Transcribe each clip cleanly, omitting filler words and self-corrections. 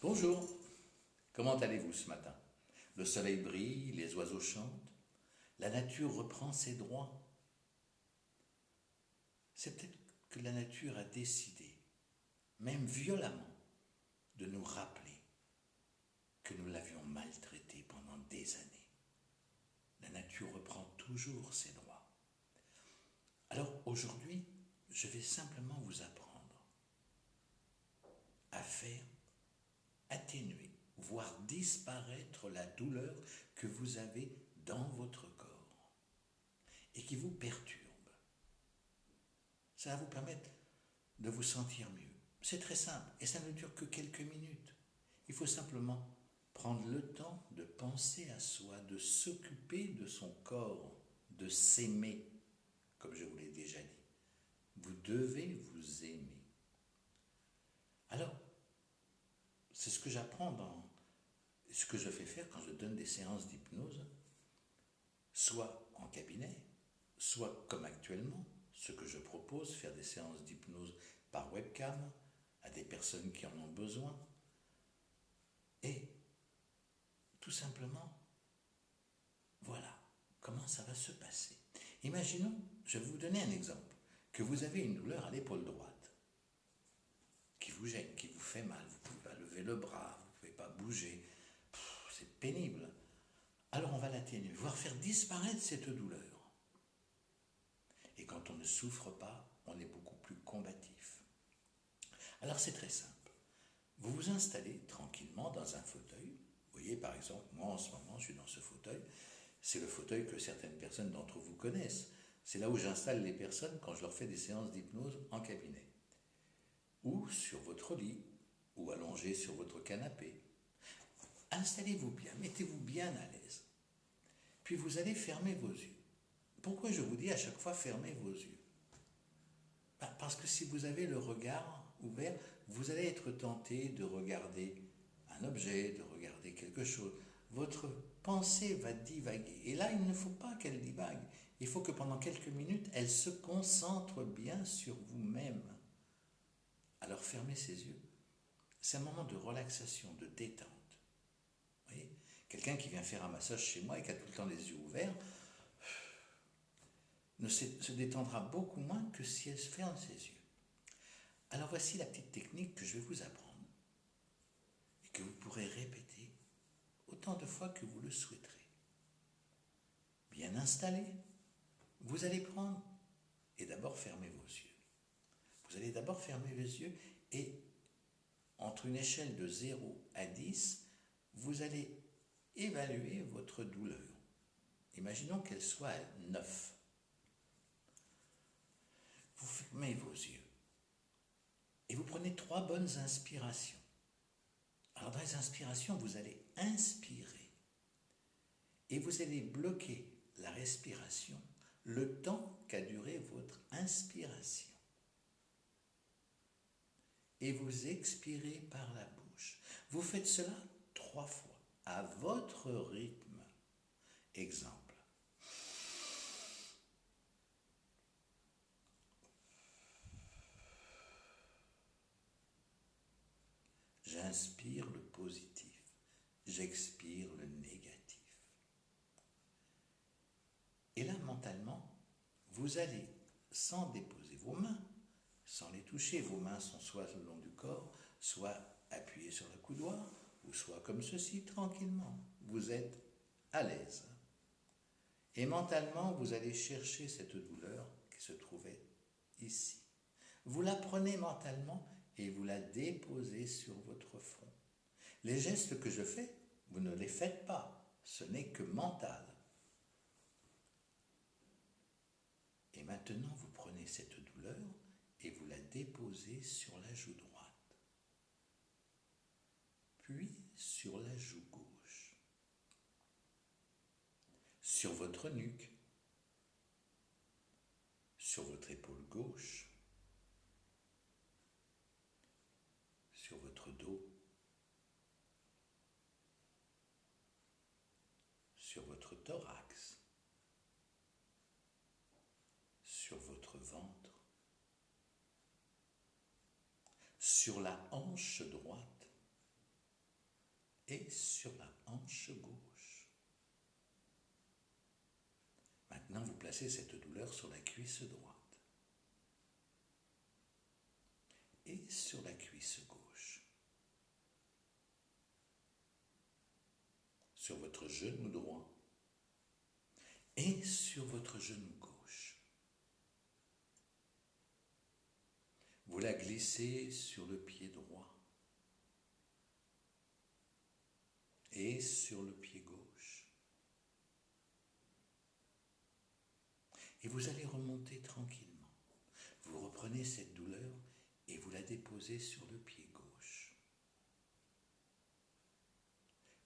Bonjour, comment allez-vous ce matin? Le soleil brille, les oiseaux chantent, la nature reprend ses droits. C'est peut-être que la nature a décidé, même violemment, de nous rappeler que nous l'avions maltraitée pendant des années. La nature reprend toujours ses droits. Alors aujourd'hui, je vais simplement vous apprendre à faire atténuer, voire disparaître la douleur que vous avez dans votre corps et qui vous perturbe. Ça va vous permettre de vous sentir mieux. C'est très simple et ça ne dure que quelques minutes. Il faut simplement prendre le temps de penser à soi, de s'occuper de son corps, de s'aimer, comme je vous l'ai déjà dit. Vous devez vous aimer. Alors, c'est ce que j'apprends dans ce que je fais faire quand je donne des séances d'hypnose, soit en cabinet, soit comme actuellement, ce que je propose, faire des séances d'hypnose par webcam à des personnes qui en ont besoin. Et tout simplement, voilà comment ça va se passer. Imaginons, je vais vous donner un exemple, que vous avez une douleur à l'épaule droite, qui vous gêne, qui vous fait mal, vous ne pouvez pas lever le bras, vous ne pouvez pas bouger, c'est pénible. Alors on va l'atténuer, voire faire disparaître cette douleur. Et quand on ne souffre pas, on est beaucoup plus combatif. Alors c'est très simple. Vous vous installez tranquillement dans un fauteuil. Vous voyez, par exemple, moi en ce moment, je suis dans ce fauteuil. C'est le fauteuil que certaines personnes d'entre vous connaissent. C'est là où j'installe les personnes quand je leur fais des séances d'hypnose en cabinet. Ou sur votre lit, ou allongé sur votre canapé. Installez-vous bien, mettez-vous bien à l'aise. Puis vous allez fermer vos yeux. Pourquoi je vous dis à chaque fois fermez vos yeux? Parce que si vous avez le regard ouvert, vous allez être tenté de regarder un objet, de regarder quelque chose. Votre pensée va divaguer. Et là, il ne faut pas qu'elle divague. Il faut que pendant quelques minutes, elle se concentre bien sur vous-même. Alors fermez ses yeux. C'est un moment de relaxation, de détente. Vous voyez, quelqu'un qui vient faire un massage chez moi et qui a tout le temps les yeux ouverts, se détendra beaucoup moins que si elle se ferme ses yeux. Alors voici la petite technique que je vais vous apprendre et que vous pourrez répéter autant de fois que vous le souhaiterez. Bien installé, vous allez prendre et d'abord fermer vos yeux. Vous allez d'abord fermer les yeux et entre une échelle de 0 à 10, vous allez évaluer votre douleur. Imaginons qu'elle soit à 9. Vous fermez vos yeux et vous prenez 3 bonnes inspirations. Alors dans les inspirations, vous allez inspirer et vous allez bloquer la respiration le temps qu'a duré votre inspiration. Et vous expirez par la bouche. Vous faites cela 3 fois, à votre rythme. Exemple. J'inspire le positif, j'expire le négatif. Et là, mentalement, vous allez, sans déposer vos mains, sans les toucher, vos mains sont soit le long du corps, soit appuyées sur le coudoir, ou soit comme ceci, tranquillement. Vous êtes à l'aise. Et mentalement, vous allez chercher cette douleur qui se trouvait ici. Vous la prenez mentalement et vous la déposez sur votre front. Les gestes que je fais, vous ne les faites pas. Ce n'est que mental. Et maintenant, vous prenez cette douleur et vous la déposez sur la joue droite. Puis sur la joue gauche. Sur votre nuque. Sur votre épaule gauche. Sur votre dos. Sur votre thorax. Sur votre ventre. Sur la hanche droite et sur la hanche gauche. Maintenant, vous placez cette douleur sur la cuisse droite et sur la cuisse gauche, sur votre genou droit et sur votre genou gauche. Vous la glissez sur le pied droit et sur le pied gauche. Et vous allez remonter tranquillement. Vous reprenez cette douleur et vous la déposez sur le pied gauche,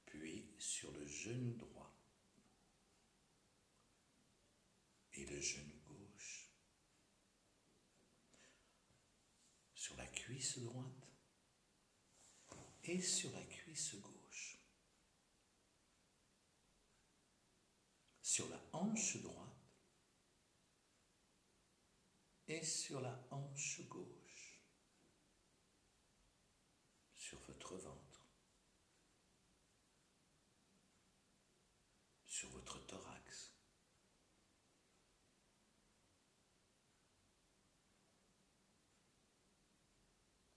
puis sur le genou droit et le genou gauche, sur la cuisse droite et sur la cuisse gauche, sur la hanche droite et sur la hanche gauche, sur votre ventre, sur votre thorax,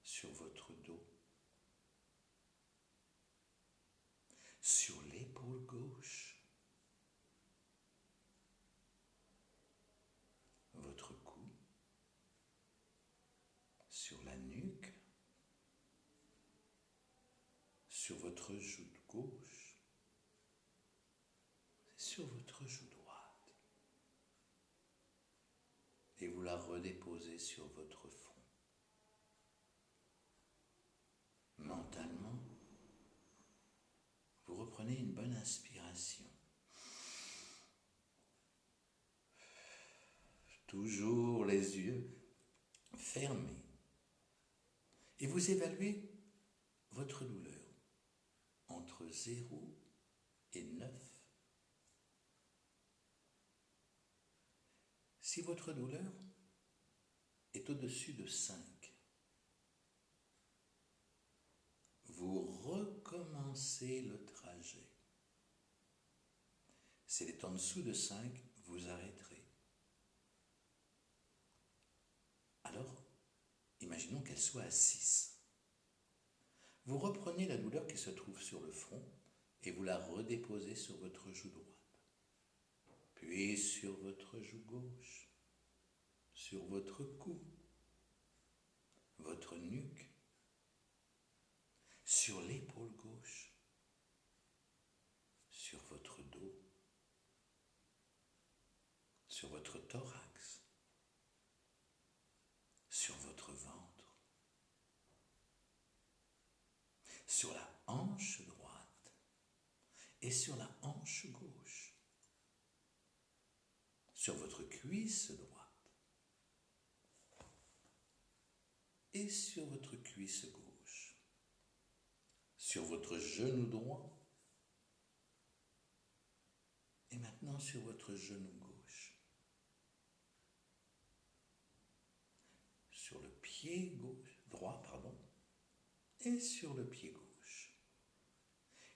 sur votre dos, sur l'épaule gauche, votre cou, sur la nuque, sur votre joue gauche, sur votre joue droite. Et vous la redéposez sur votre front. Mentalement, vous reprenez une bonne inspiration. Toujours les yeux fermés. Et vous évaluez votre douleur entre 0 et 9. Si votre douleur est au-dessus de 5, vous recommencez le trajet. Si elle est en dessous de 5, vous arrêterez. Alors, imaginons qu'elle soit à 6. Vous reprenez la douleur qui se trouve sur le front et vous la redéposez sur votre joue droite, puis sur votre joue gauche, sur votre cou, votre nuque, sur l'épaule gauche, sur votre dos, sur votre thorax, sur votre ventre, sur la hanche droite et sur la hanche gauche, sur votre cuisse droite et sur votre cuisse gauche, sur votre genou droit et maintenant sur votre genou gauche, sur le pied droit, et sur le pied gauche.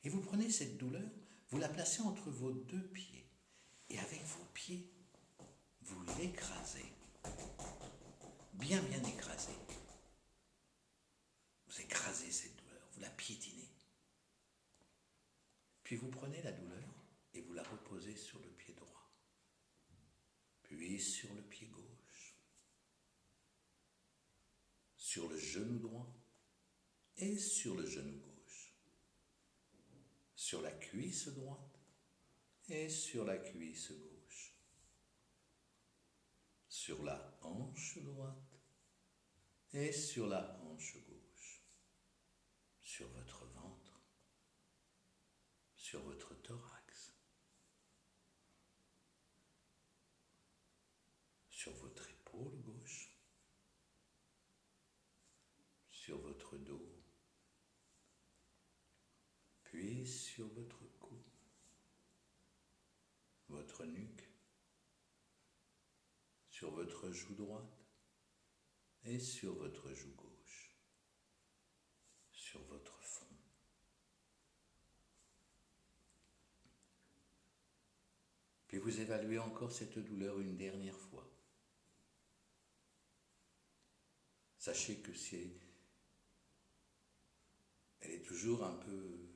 Et vous prenez cette douleur, vous la placez entre vos deux pieds et avec vos pieds, vous l'écrasez, bien écrasé. Vous écrasez cette douleur, vous la piétinez. Puis vous prenez la douleur et vous la reposez sur le pied droit, puis sur le pied gauche, sur le genou droit et sur le genou gauche, sur la cuisse droite et sur la cuisse gauche, sur la hanche droite et sur la hanche gauche, sur votre ventre, sur votre thorax, sur votre épaule gauche, sur votre dos, puis sur votre cou, votre nuque, sur votre joue droite et sur votre joue gauche, sur votre front, Puis vous évaluez encore cette douleur une dernière fois. Sachez que si elle est toujours un peu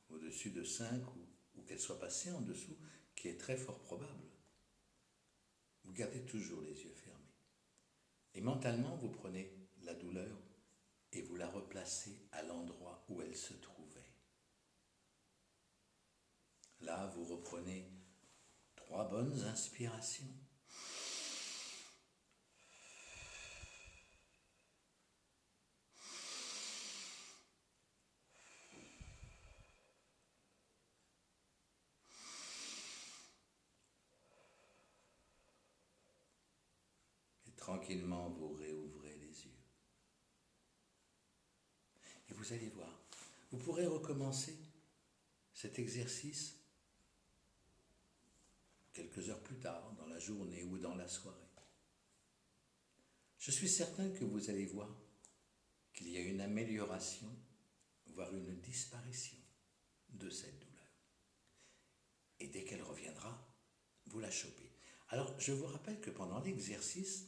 au-dessus de 5 ou qu'elle soit passée en dessous, qui est très fort probable, vous gardez toujours les yeux fermés. Et mentalement, vous prenez la douleur et vous la replacez à l'endroit où elle se trouvait. Là, vous reprenez 3 bonnes inspirations. Et tranquillement, vous réouvrez les yeux. Et vous allez voir, vous pourrez recommencer cet exercice quelques heures plus tard, dans la journée ou dans la soirée. Je suis certain que vous allez voir qu'il y a une amélioration, voire une disparition de cette douleur. Et dès qu'elle reviendra, vous la chopez. Alors, je vous rappelle que pendant l'exercice,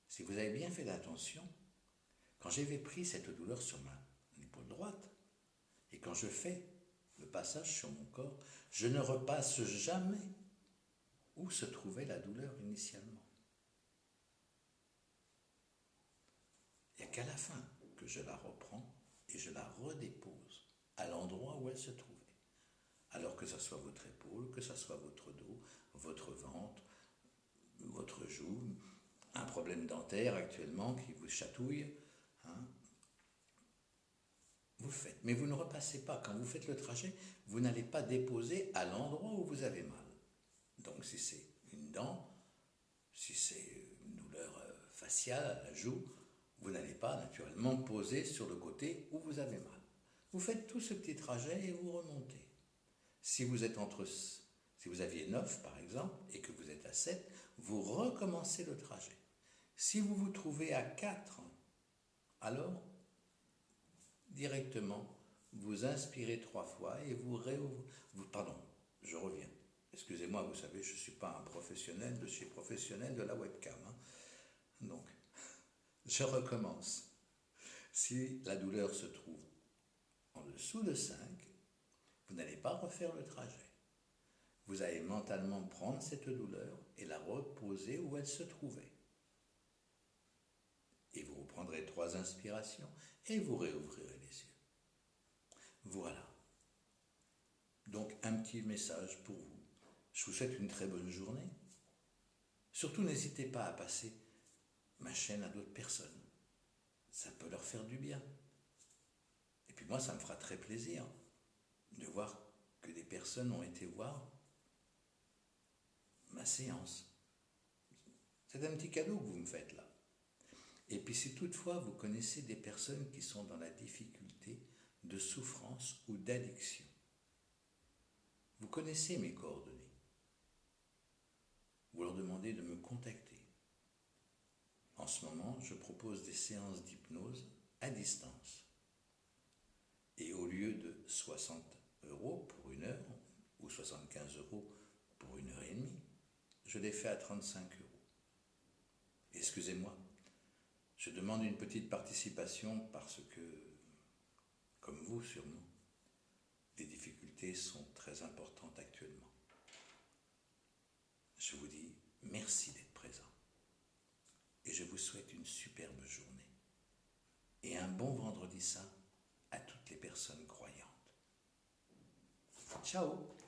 si vous avez bien fait attention, quand j'avais pris cette douleur sur ma épaule droite, et quand je fais le passage sur mon corps, je ne repasse jamais où se trouvait la douleur initialement. Il n'y a qu'à la fin que je la reprends et je la redépose à l'endroit où elle se trouvait. Alors que ce soit votre épaule, que ce soit votre dos, votre ventre, votre joue, un problème dentaire actuellement qui vous chatouille, vous le faites. Mais vous ne repassez pas. Quand vous faites le trajet, vous n'allez pas déposer à l'endroit où vous avez mal. Donc si c'est une dent, si c'est une douleur faciale à la joue, vous n'allez pas naturellement poser sur le côté où vous avez mal. Vous faites tout ce petit trajet et vous remontez. Si vous aviez 9 par exemple et que vous êtes à 7, vous recommencez le trajet. Si vous vous trouvez à 4, alors directement vous inspirez 3 fois et vous réouvrez. Pardon, je reviens. Excusez-moi, vous savez, je ne suis pas un professionnel de chez professionnel de la webcam. Donc, je recommence. Si la douleur se trouve en dessous de 5, vous n'allez pas refaire le trajet. Vous allez mentalement prendre cette douleur et la reposer où elle se trouvait. Et vous reprendrez 3 inspirations et vous réouvrirez les yeux. Voilà. Donc, un petit message pour vous. Je vous souhaite une très bonne journée. Surtout, n'hésitez pas à passer ma chaîne à d'autres personnes. Ça peut leur faire du bien. Et puis moi, ça me fera très plaisir de voir que des personnes ont été voir ma séance. C'est un petit cadeau que vous me faites là. Et puis si toutefois vous connaissez des personnes qui sont dans la difficulté de souffrance ou d'addiction, vous connaissez mes coordonnées. Vous leur demandez de me contacter. En ce moment, je propose des séances d'hypnose à distance. Et au lieu de 60 € pour 1 heure, ou 75 € pour 1 heure et demie, je les fais à 35 €. Excusez-moi, je demande une petite participation parce que, comme vous sûrement, les difficultés sont très importantes actuellement. Je vous dis merci d'être présent et je vous souhaite une superbe journée et un bon vendredi saint à toutes les personnes croyantes. Ciao!